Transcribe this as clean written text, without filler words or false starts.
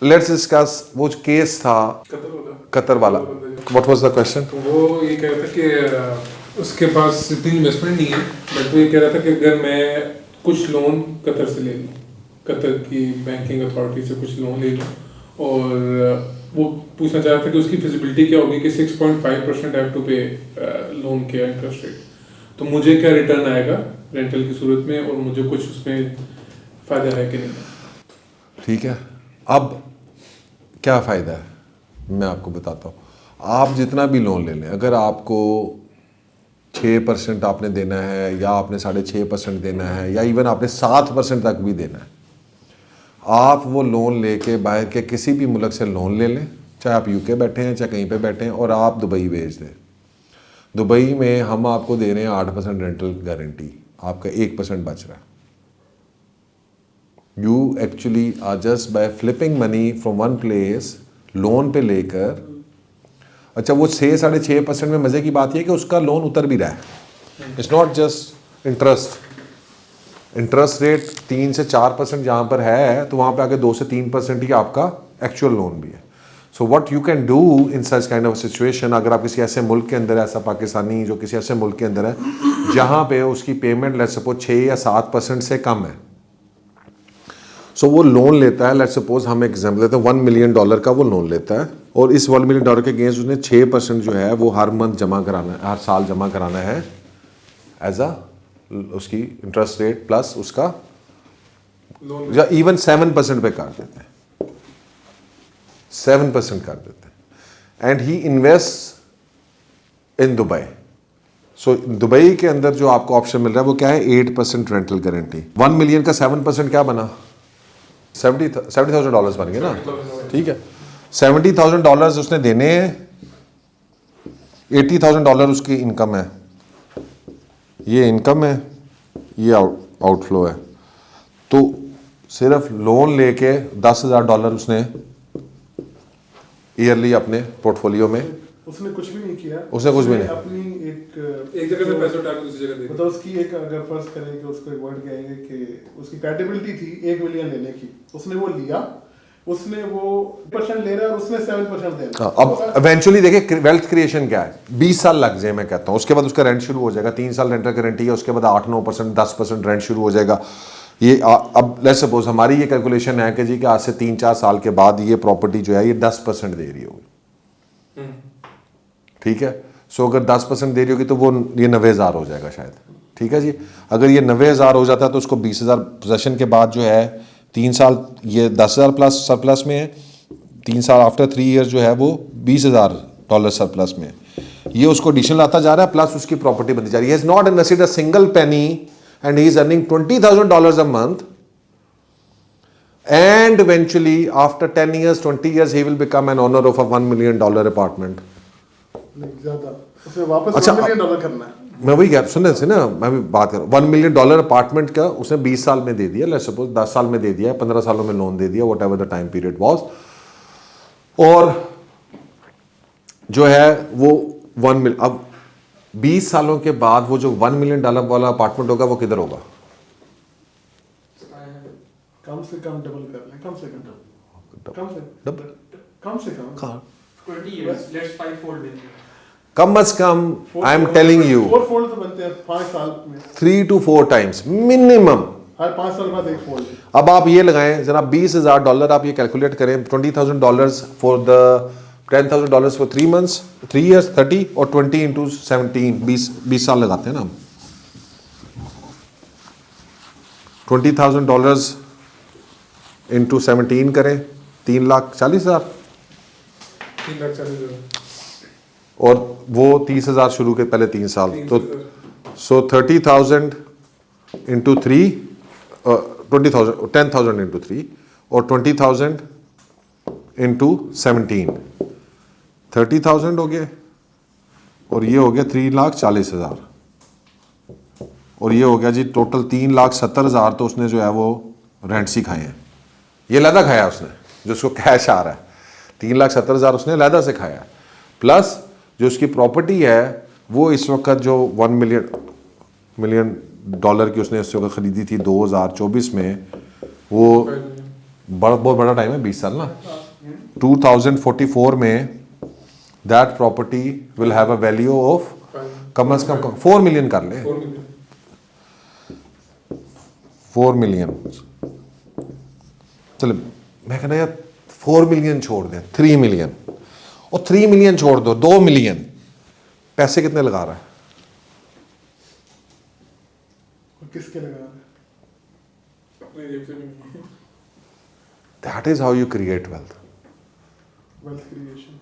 Let's discuss वो जो case था कतर वाला। What was the question? वो ये कह रहा था कि उसके पास इतनी इन्वेस्टमेंट नहीं है, बट वो ये कह रहा था कि अगर मैं कुछ लोन कतर से ले लूँ, कतर की बैंकिंग अथॉरिटी से कुछ लोन ले लूँ, और वो पूछना चाह रहा था कि उसकी फिजिबिलिटी क्या होगी कि 6.5% हैव टू पे लोन के इंटरेस्ट रेट, तो मुझे क्या रिटर्न आएगा रेंटल की सूरत में, और मुझे कुछ उसमें फ़ायदा है कि नहीं। ठीक है, अब क्या फ़ायदा है मैं आपको बताता हूँ। आप जितना भी लोन ले लें, अगर आपको 6% आपने देना है या आपने 6.5% देना है या इवन आपने 7% तक भी देना है, आप वो लोन लेके बाहर के किसी भी मुल्क से लोन ले लें, चाहे आप यूके बैठे हैं चाहे कहीं पे बैठे हैं, और आप दुबई भेज दें। दुबई में हम आपको दे रहे हैं 8% रेंटल गारंटी, आपका 1% बच रहा है। You actually are just by flipping money from one place loan पे लेकर। अच्छा, वो 6-6.5% में मज़े की बात यह कि उसका लोन उतर भी रहा है। It's not just interest rate 3 से 4% जहाँ पर है, तो वहाँ पे आगे 2 से 3% ही आपका एक्चुअल लोन भी है। So what you can do in such kind of situation, अगर आप किसी ऐसे मुल्क के अंदर, ऐसा पाकिस्तानी जो किसी ऐसे मुल्क के अंदर है जहाँ पे उसकी पेमेंट लेट्स सपोज 6 या 7% से कम है, सो वो लोन लेता है। लेट्स सपोज हम एग्जाम्पल लेते हैं, $1 मिलियन का वो लोन लेता है, और इस $1 मिलियन के अगेंस्ट उसने 6% जो है वो हर मंथ जमा कराना है, हर साल जमा कराना है एज अ उसकी इंटरेस्ट रेट प्लस उसका, या इवन 7% पे कर देते हैं, 7% कर देते हैं, and he invest in Dubai. So Dubai के अंदर जो आपको ऑप्शन मिल रहा है वो क्या है, 8% रेंटल गारंटी। 1 मिलियन का 7% क्या बना, $70,000 बन गए ना। ठीक है, $70,000 उसने देने हैं, $80,000 उसकी इनकम है, ये इनकम है, ये आउटफ्लो है। तो सिर्फ लोन लेके $10,000 उसने ईयरली अपने पोर्टफोलियो में, उसने कुछ भी नहीं किया, उसने कुछ भी नहीं, अपनी एक जगह से पैसे उठा के दूसरी जगह दे दिए। मतलब उसकी एक, अगर फर्ज करें कि उसको एक वर्ड कहेंगे कि उसकी कैपेबिलिटी थी 1 मिलियन लेने की, उसने वो लिया, उसने वो % ले रहा है और उसने 7% दे रहा है। अब इवेंचुअली देखिए वेल्थ क्रिएशन क्या है, 20 साल लग जाए मैं कहता हूँ, उसके बाद उसका रेंट शुरू हो जाएगा, 3 साल रेंटल गारंटी है, उसके बाद 8-9% 10% रेंट शुरू हो जाएगा। ये अब लेट्स सपोज हमारी ये कैलकुलेशन है कि जी कि आज से 3-4 साल के बाद ये प्रॉपर्टी जो है ये 10% दे रही होगी। ठीक है, सो अगर 10% दे रही होगी तो वो ये 90,000 हो जाएगा शायद। ठीक है जी, अगर ये 90,000 हो जाता है तो उसको 20,000 पोजेशन के बाद जो है 3 साल ये 10,000 प्लस सरप्लस में है, 3 साल आफ्टर 3 ईयर्स जो है वो $20,000 सरप्लस में है। ये उसको एडिशनल आता जा रहा है, प्लस उसकी प्रॉपर्टी बनती जा रही है। He has not invested a single penny and he is earning $20,000 a month, and eventually after 10 years 20 years he will become an owner of a $1 million apartment. ज्यादा उसे वापस अच्छा, $1 मिलियन करना है। मैं वही कह सुनने से ना, मैं भी बात कर रहा हूँ, $1 मिलियन अपार्टमेंट का उसने 20 साल में दे दिया, लेट्स सपोज 10 साल में दे दिया, 15 सालों में लोन दे दिया, what ever the time period was, और जो है वो 1 मिलियन, अब 20 सालों के बाद वो जो $1 मिलियन वाला अपार्टमेंट होगा वो किधर होगा, कम से कम डबल कर लें, कम से कम 20 years, let's 5-fold in. कम अज कम, I am telling you 4 fold तो बनते हैं 5 साल में, 3 to 4 times मिनिमम। हर 5 साल बाद एक फोल्ड। अब आप ये लगाएं जरा, $20,000 आप ये कैलकुलेट करें, $20,000 for the $10,000 for 3 months, 3 years 30, और 20 into 17, 20 साल लगाते हैं ना हम। $20,000 into 17 करें, 3,40,000, 3,40,000, और वो 30,000 शुरू के पहले 3 साल, तो सो 30,000 into 3, 20,000, 10,000 into 3, और 20,000 into 17, 30,000 हो गए, और ये हो गया 3,40,000, और ये हो गया जी टोटल 3,70,000। तो उसने जो है वो रेंट्स ही खाए हैं, ये लहदा खाया उसने, जो उसको कैश आ रहा है 3,70,000 उसने लहदा से खाया, प्लस जो उसकी प्रॉपर्टी है वो इस वक्त जो $1 मिलियन की उसने इस वक्त ख़रीदी थी 2024 में, वो बहुत बड़ा टाइम है 20 साल ना। 2044 में that property will have a value of कम से कम 4 मिलियन कर ले, 4 मिलियन। 4 मिलियन। चलो मैं कहना यार 4 मिलियन छोड़ दें, 3 मिलियन, और 3 मिलियन छोड़ दो, 2 मिलियन। पैसे कितने लगा रहा है? और किसके लगा रहे हैं? अपने जेब से भी नहीं। That is how you create wealth. Wealth creation.